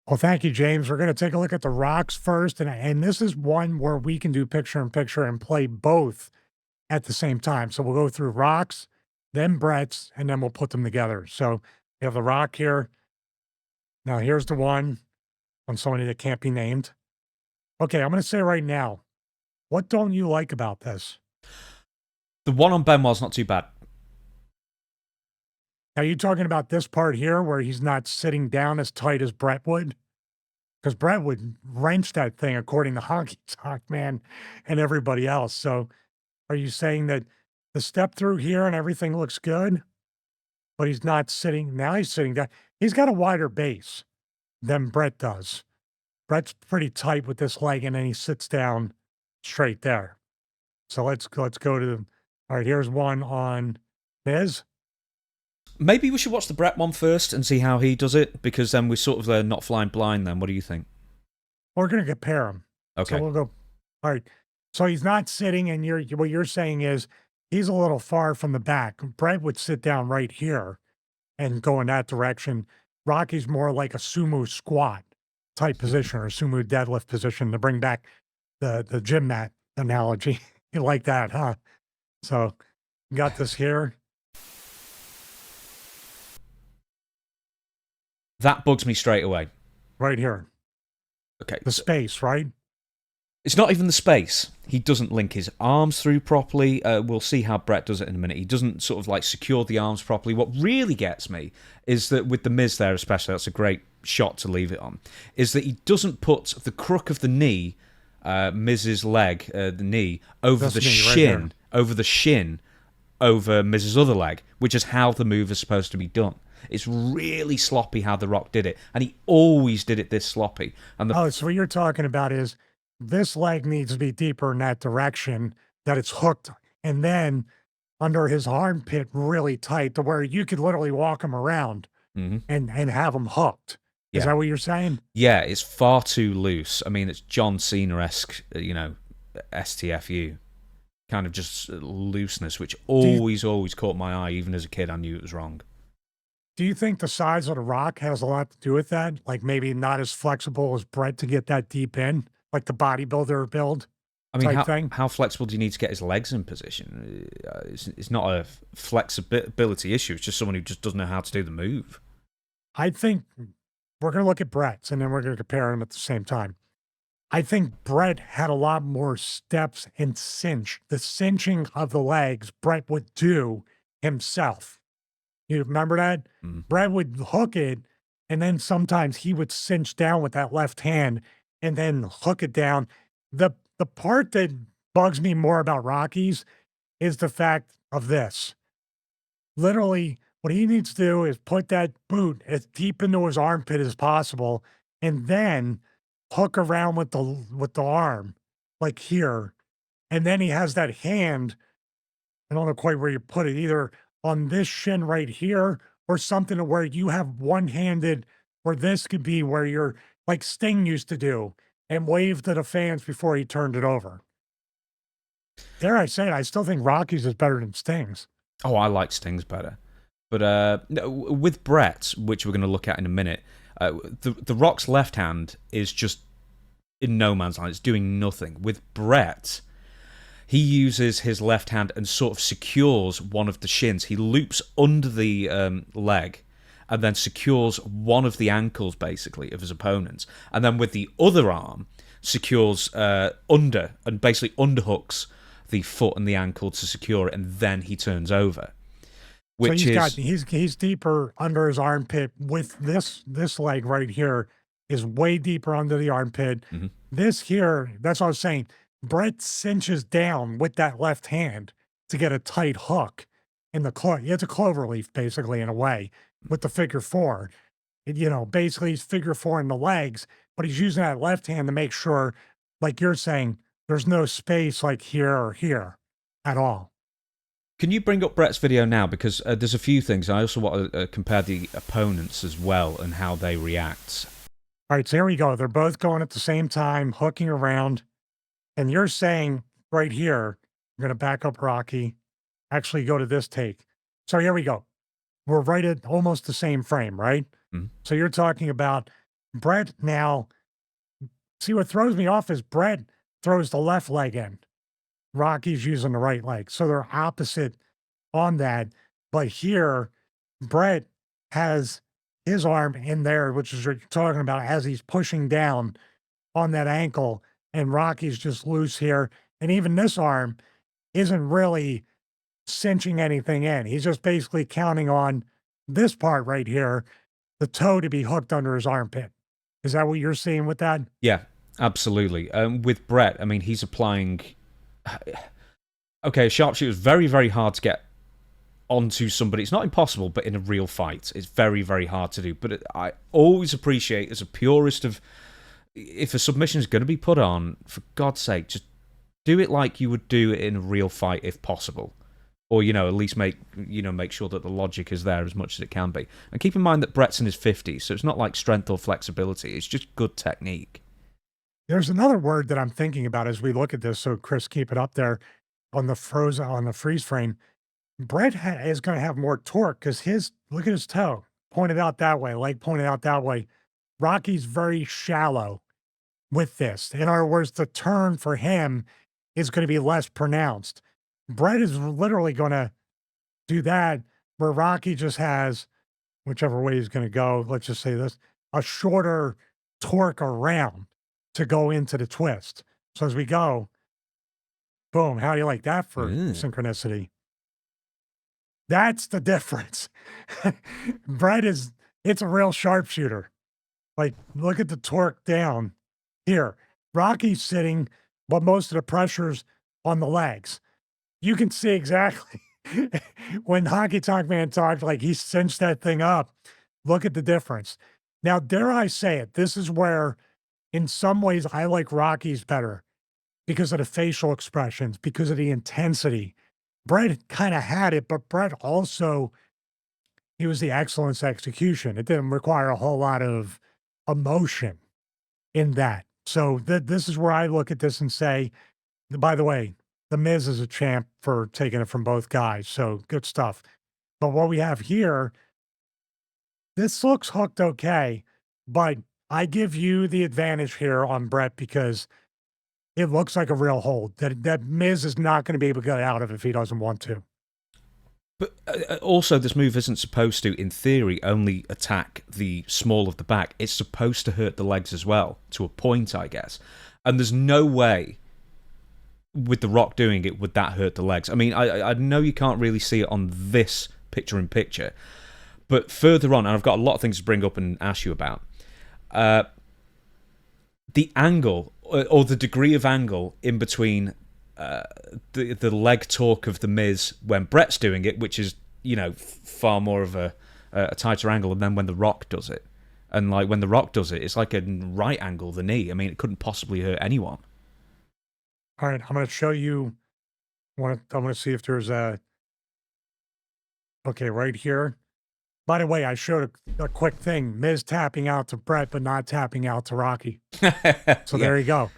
Well, thank you, James. We're going to take a look at the rocks first. And this is one where we can do picture in picture and play both at the same time. So we'll go through rocks, then Brett's, and then we'll put them together. So we have the rock here. Now, here's the one on somebody that can't be named. Okay, I'm going to say right now, what don't you like about this? The one on Benoit's not too bad. Are you talking about this part here where he's not sitting down as tight as Brett would? Because Brett would wrench that thing according to Honky Tonk Man and everybody else. So are you saying that the step through here and everything looks good, but he's not sitting now he's sitting down. He's got a wider base than Brett does. Brett's pretty tight with this leg, and then he sits down straight there. So let's go to all right, here's one on Miz. Maybe we should watch the Bret one first and see how he does it, because then we're sort of not flying blind then. What do you think? We're going to compare them. Okay. So we'll go, all right. So he's not sitting, and what you're saying is he's a little far from the back. Bret would sit down right here and go in that direction. Rocky's more like a sumo squat type position or a sumo deadlift position, to bring back the gym mat analogy. You like that, huh? So you got this here. That bugs me straight away. Right here. Okay. The space, right? It's not even the space. He doesn't link his arms through properly. We'll see how Bret does it in a minute. He doesn't sort of like secure the arms properly. What really gets me is that with the Miz there especially, that's a great shot to leave it on, is that he doesn't put the crook of the knee, Miz's leg, the knee, over the shin, right, over the shin, over Miz's other leg, which is how the move is supposed to be done. It's really sloppy how The Rock did it, and he always did it this sloppy. And so what you're talking about is this leg needs to be deeper in that direction, that it's hooked, and then under his armpit really tight to where you could literally walk him around and have him hooked. Is that what you're saying? Yeah, it's far too loose. I mean, it's John Cena-esque, STFU. Kind of just looseness, which always caught my eye. Even as a kid, I knew it was wrong. Do you think the size of The Rock has a lot to do with that? Like maybe not as flexible as Bret to get that deep in, like the bodybuilder build? I mean, how flexible do you need to get his legs in position? It's not a flexibility issue. It's just someone who just doesn't know how to do the move. I think we're going to look at Bret's, and then we're going to compare them at the same time. I think Bret had a lot more steps and cinch. The cinching of the legs, Bret would do himself. You remember that? Bret would hook it, and then sometimes he would cinch down with that left hand and then hook it down. The part that bugs me more about Rocky's is the fact of this. Literally, what he needs to do is put that boot as deep into his armpit as possible, and then hook around with the arm, like here. And then he has that hand, I don't know quite where you put it, either on this shin right here or something to where you have one-handed, where this could be where you're like Sting used to do and wave to the fans before he turned it over. Dare I say it, I still think Rocky's is better than Sting's. Oh, I like Sting's better. But with Bret, which we're going to look at in a minute, the Rock's left hand is just in no man's land. It's doing nothing. With Bret, he uses his left hand and sort of secures one of the shins. He loops under the leg and then secures one of the ankles, basically, of his opponent's. And then with the other arm, secures under and basically underhooks the foot and the ankle to secure it, and then he turns over. Which so he's deeper under his armpit with this leg right here is way deeper under the armpit. This here, that's what I was saying. Bret cinches down with that left hand to get a tight hook in the it's a clover leaf, basically, in a way, with the figure four. Basically he's figure four in the legs, but he's using that left hand to make sure, like you're saying, there's no space like here or here at all. Can you bring up Bret's video now? Because there's a few things. I also want to compare the opponents as well and how they react. All right, so here we go. They're both going at the same time, hooking around. And you're saying right here, I'm going to back up Rocky, actually go to this take. So here we go. We're right at almost the same frame, right? So you're talking about Bret now, see what throws me off is Bret throws the left leg in. Rocky's using the right leg. So they're opposite on that. But here, Bret has his arm in there, which is what you're talking about, as he's pushing down on that ankle, and Rocky's just loose here. And even this arm isn't really cinching anything in. He's just basically counting on this part right here, the toe to be hooked under his armpit. Is that what you're seeing with that? Yeah, absolutely. With Bret, I mean, he's applying. Okay, a sharpshooter is very, very hard to get onto somebody. It's not impossible, but in a real fight, it's very, very hard to do. But I always appreciate, as a purist of, if a submission is going to be put on, for God's sake, just do it like you would do it in a real fight if possible. Or, at least make sure that the logic is there as much as it can be. And keep in mind that Bret's in his 50s, so it's not like strength or flexibility. It's just good technique. There's another word that I'm thinking about as we look at this. So, Chris, keep it up there on the freeze frame. Bret is going to have more torque because look at his toe pointed out that way, leg pointed out that way. Rocky's very shallow with this. In other words, the turn for him is going to be less pronounced. Bret is literally going to do that where Rocky just has, whichever way he's going to go, let's just say this, a shorter torque around to go into the twist. So as we go, boom, how do you like that for synchronicity? That's the difference. Bret it's a real sharpshooter. Like, look at the torque down here. Rocky's sitting, but most of the pressure's on the legs. You can see exactly when Honky Tonk Man talked, like he cinched that thing up. Look at the difference. Now, dare I say it, this is where, in some ways, I like Rocky's better because of the facial expressions, because of the intensity. Bret kind of had it, but Bret also, he was the excellence execution. It didn't require a whole lot of emotion in that. So this is where I look at this and say, by the way, The Miz is a champ for taking it from both guys. So good stuff. But what we have here, this looks hooked okay, but I give you the advantage here on Bret because it looks like a real hold. That Miz is not going to be able to get out of it if he doesn't want to. But also, this move isn't supposed to, in theory, only attack the small of the back. It's supposed to hurt the legs as well, to a point, I guess. And there's no way, with The Rock doing it, would that hurt the legs. I mean, I know you can't really see it on this picture-in-picture, but further on, and I've got a lot of things to bring up and ask you about, the angle, or the degree of angle in between the leg torque of The Miz when Bret's doing it, which is, far more of a tighter angle, and then when The Rock does it. And like when The Rock does it, it's like a right angle, the knee. I mean, it couldn't possibly hurt anyone. All right, I'm going to show you. I'm going to see if there's okay, right here. By the way, I showed a quick thing. Miz tapping out to Bret, but not tapping out to Rocky. So there you go.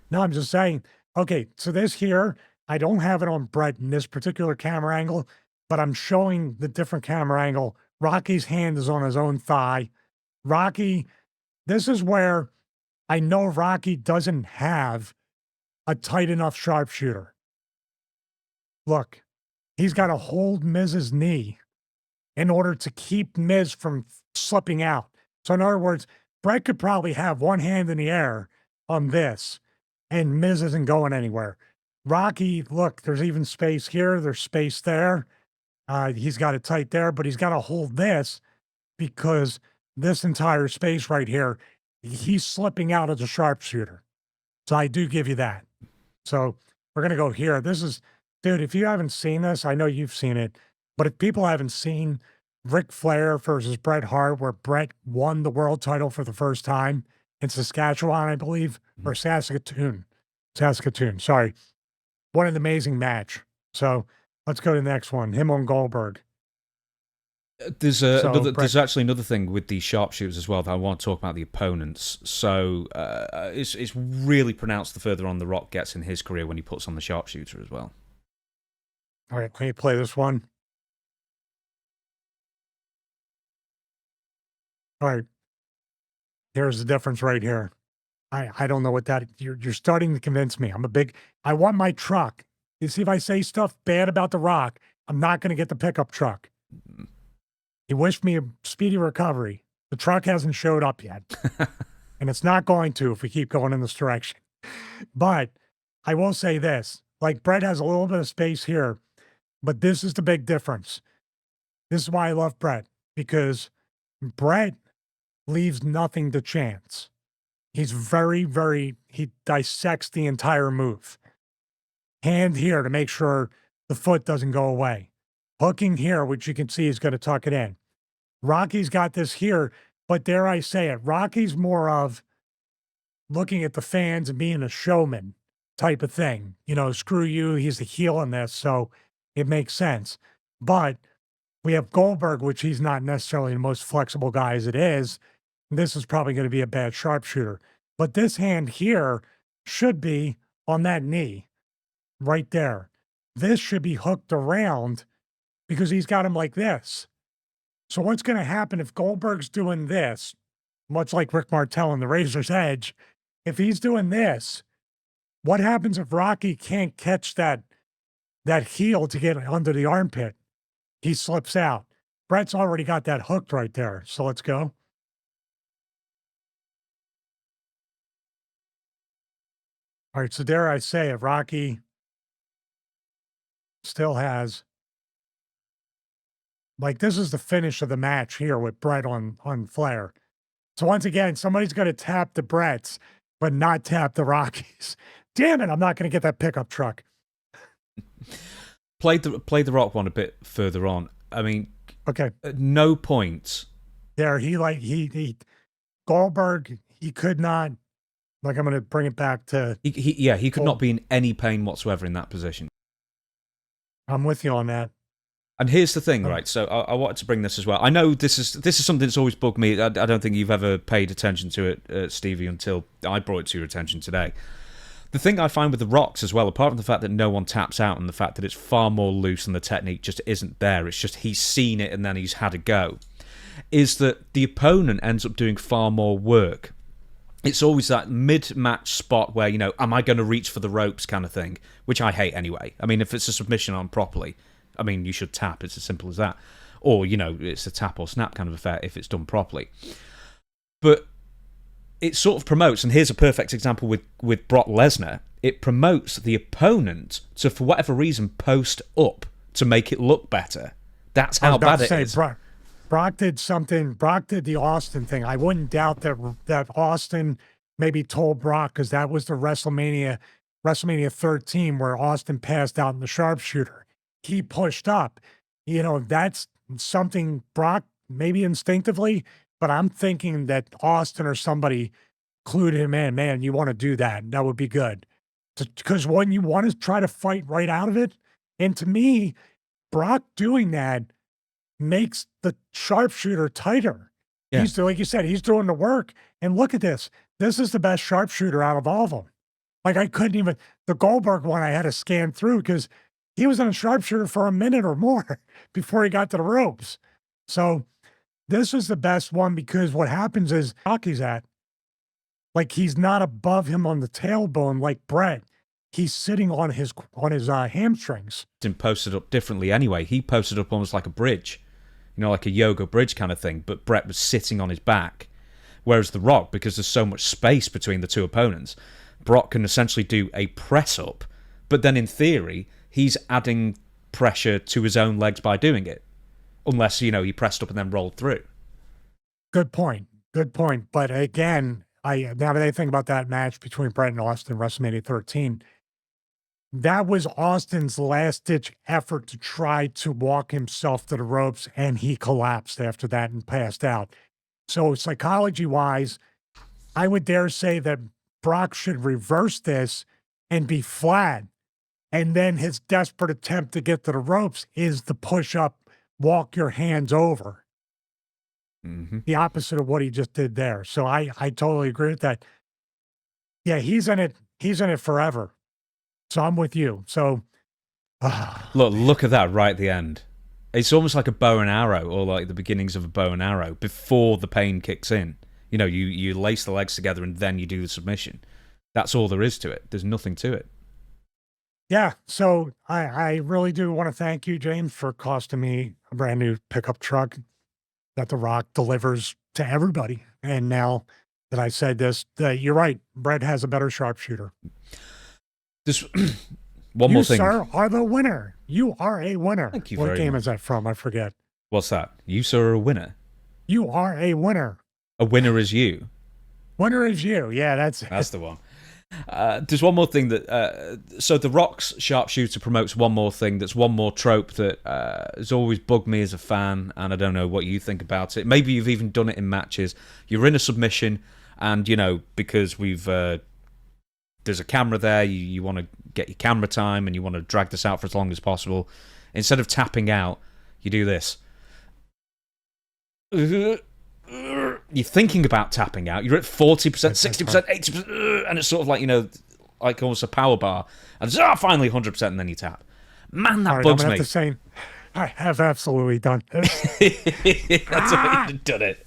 No, I'm just saying. Okay, so this here, I don't have it on Bret in this particular camera angle, but I'm showing the different camera angle. Rocky's hand is on his own thigh. Rocky, this is where I know Rocky doesn't have a tight enough sharpshooter. Look, he's got to hold Miz's knee in order to keep Miz from slipping out. So in other words, Bret could probably have one hand in the air on this, and Miz isn't going anywhere. Rocky, look, there's even space here. There's space there. He's got it tight there, but he's got to hold this because this entire space right here, he's slipping out as a sharpshooter. So I do give you that. So we're going to go here. This is, dude, if you haven't seen this, I know you've seen it, but if people haven't seen Ric Flair versus Bret Hart, where Bret won the world title for the first time in Saskatchewan, I believe, or Saskatoon, sorry. What an amazing match. So let's go to the next one. Him on Goldberg. There's actually another thing with these sharpshooters as well that I want to talk about the opponents. So it's really pronounced the further on The Rock gets in his career when he puts on the sharpshooter as well. All right, can you play this one? All right. Here's the difference right here. I don't know what that you're starting to convince me. I want my truck. You see, if I say stuff bad about The Rock, I'm not gonna get the pickup truck. He wished me a speedy recovery. The truck hasn't showed up yet. And it's not going to if we keep going in this direction. But I will say this, like Bret has a little bit of space here, but this is the big difference. This is why I love Bret, because Bret leaves nothing to chance. He's he dissects the entire move. Hand here to make sure the foot doesn't go away. Hooking here, which you can see is going to tuck it in. Rocky's got this here, but dare I say it, Rocky's more of looking at the fans and being a showman type of thing. You know, screw you, he's the heel in this, so it makes sense. But we have Goldberg, which he's not necessarily the most flexible guy as it is. This is probably going to be a bad sharpshooter. But this hand here should be on that knee right there. This should be hooked around because he's got him like this. So what's going to happen if Goldberg's doing this, much like Rick Martel in the Razor's Edge, if he's doing this, what happens if Rocky can't catch that heel to get under the armpit? He slips out. Bret's already got that hooked right there. So let's go. All right, so dare I say if Rocky still has, like, this is the finish of the match here with Bret on Flair. So once again, somebody's going to tap the Brets, but not tap the Rockies. Damn it, I'm not going to get that pickup truck. Play the Rock one a bit further on. I mean, okay, at no point there he Goldberg, he could not, like, I'm going to bring it back to he could not be in any pain whatsoever in that position. I'm with you on that. And here's the thing, right? So I wanted to bring this as well. I know this is something that's always bugged me. I don't think you've ever paid attention to it, Stevie, until I brought it to your attention today. The thing I find with the Rocks as well, apart from the fact that no one taps out and the fact that it's far more loose and the technique just isn't there, it's just he's seen it and then he's had a go, is that the opponent ends up doing far more work. It's always that mid-match spot where, you know, am I going to reach for the ropes kind of thing, which I hate anyway. I mean, if it's a submission on properly, I mean, you should tap. It's as simple as that. Or, you know, it's a tap or snap kind of affair if it's done properly. But it sort of promotes, and here's a perfect example with Brock Lesnar, it promotes the opponent to, for whatever reason, post up to make it look better. That's how bad it is. Brock did something. Brock did the Austin thing. I wouldn't doubt that Austin maybe told Brock, because that was the WrestleMania 13 where Austin passed out in the sharpshooter. He pushed up. You know, that's something Brock maybe instinctively, but I'm thinking that Austin or somebody clued him in. Man, you want to do that. That would be good. Because when you want to try to fight right out of it, and to me, Brock doing that makes the sharpshooter tighter. Yeah. He's, like you said, he's doing the work. And look at this. This is the best sharpshooter out of all of them. Like, I couldn't even, the Goldberg one I had to scan through because he was in a sharpshooter for a minute or more before he got to the ropes. So this is the best one because what happens is Rocky's at, like, he's not above him on the tailbone like Bret. He's sitting on his hamstrings. And posted up differently anyway. He posted up almost like a bridge, you know, like a yoga bridge kind of thing, but Bret was sitting on his back. Whereas The Rock, because there's so much space between the two opponents, Brock can essentially do a press up, but then in theory, he's adding pressure to his own legs by doing it. Unless, you know, he pressed up and then rolled through. Good point. Good point. But again, now that I think about that match between Bret and Austin, WrestleMania 13, that was Austin's last-ditch effort to try to walk himself to the ropes, and he collapsed after that and passed out. So psychology-wise, I would dare say that Brock should reverse this and be flat, and then his desperate attempt to get to the ropes is the push-up, walk your hands over. Mm-hmm. The opposite of what he just did there. So I totally agree with that. Yeah, he's in it forever. So I'm with you. So look at that right at the end. It's almost like a bow and arrow, or like the beginnings of a bow and arrow before the pain kicks in. You know, you lace the legs together and then you do the submission. That's all there is to it. There's nothing to it. Yeah. So I really do want to thank you, James, for costing me a brand new pickup truck that The Rock delivers to everybody. And now that I said this, you're right. Bret has a better sharpshooter. This one more thing. You, sir, are the winner. You are a winner. Thank you What very game much. is that from? I forget. What's that? You, sir, are a winner. You are a winner. A winner is you. Winner is you. Yeah, that's the one. There's one more thing that so The Rock's Sharpshooter promotes one more thing that's one more trope that has always bugged me as a fan, and I don't know what you think about it. Maybe you've even done it in matches. You're in a submission, and you know, because we've there's a camera there, you want to get your camera time and you want to drag this out for as long as possible. Instead of tapping out, you do this. You're thinking about tapping out. You're at 40%, 60%, 80%, and it's sort of like, you know, like almost a power bar. And it's, finally 100%, and then you tap. Man, that bugs me. Have to say, I have absolutely done it. That's why you've done it.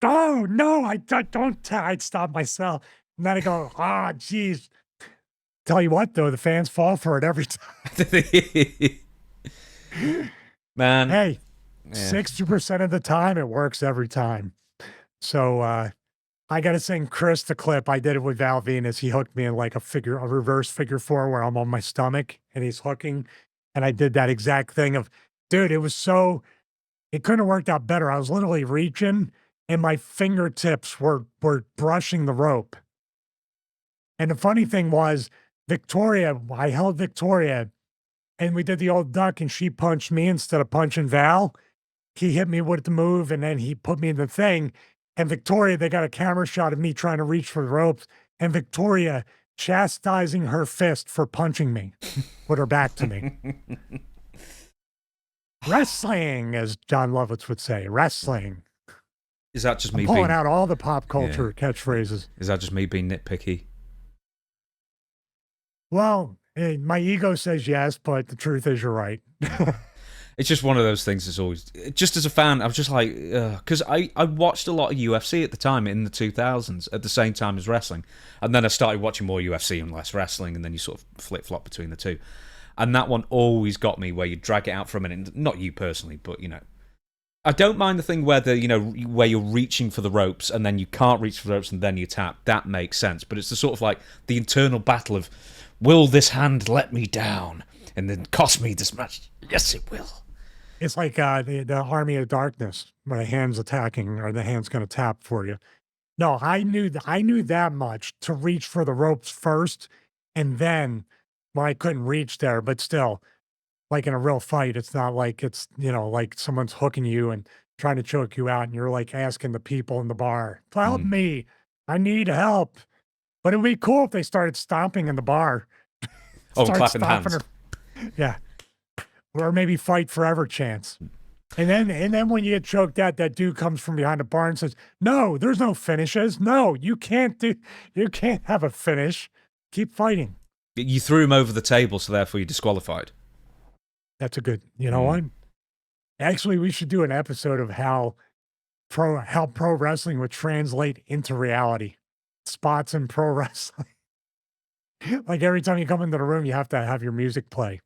Oh, no, I don't. I'd stop myself. And then I go, geez. Tell you what, though, the fans fall for it every time. Man. Hey. 60% of the time, it works every time. So I got to sing Chris the clip. I did it with Val Venus. He hooked me in like a reverse figure four where I'm on my stomach and he's hooking. And I did that exact thing of, dude, it couldn't have worked out better. I was literally reaching and my fingertips were brushing the rope. And the funny thing was, I held Victoria and we did the old duck and she punched me instead of punching Val. He hit me with the move, and then he put me in the thing. And Victoria, they got a camera shot of me trying to reach for the ropes, and Victoria chastising her fist for punching me with her back to me. Wrestling, as John Lovitz would say, wrestling. Is that just me pulling out all the pop culture catchphrases? Is that just me being nitpicky? Well, my ego says yes, but the truth is you're right. It's just one of those things that's always... Just as a fan, I was just like... Because I watched a lot of UFC at the time, in the 2000s, at the same time as wrestling. And then I started watching more UFC and less wrestling, and then you sort of flip-flop between the two. And that one always got me, where you drag it out for a minute. Not you personally, but, you know... I don't mind the thing where where you're reaching for the ropes, and then you can't reach for the ropes, and then you tap. That makes sense. But it's the sort of like the internal battle of, will this hand let me down? And then cost me this much? Yes, it will. It's like the Army of Darkness, when a hand's attacking or the hand's going to tap for you. No, I knew that much to reach for the ropes first, and then, well, I couldn't reach there, but still, like in a real fight, it's not like it's, like someone's hooking you and trying to choke you out, and you're like asking the people in the bar, help me, I need help. But it would be cool if they started stomping in the bar. Clapping hands. Yeah. Or maybe fight forever chance. And then when you get choked out, that dude comes from behind the bar and says, no, there's no finishes. No, you can't have a finish. Keep fighting. You threw him over the table, so therefore you're disqualified. That's a good, what? Actually, we should do an episode of how pro wrestling would translate into reality. Spots in pro wrestling. Like every time you come into the room, you have to have your music play.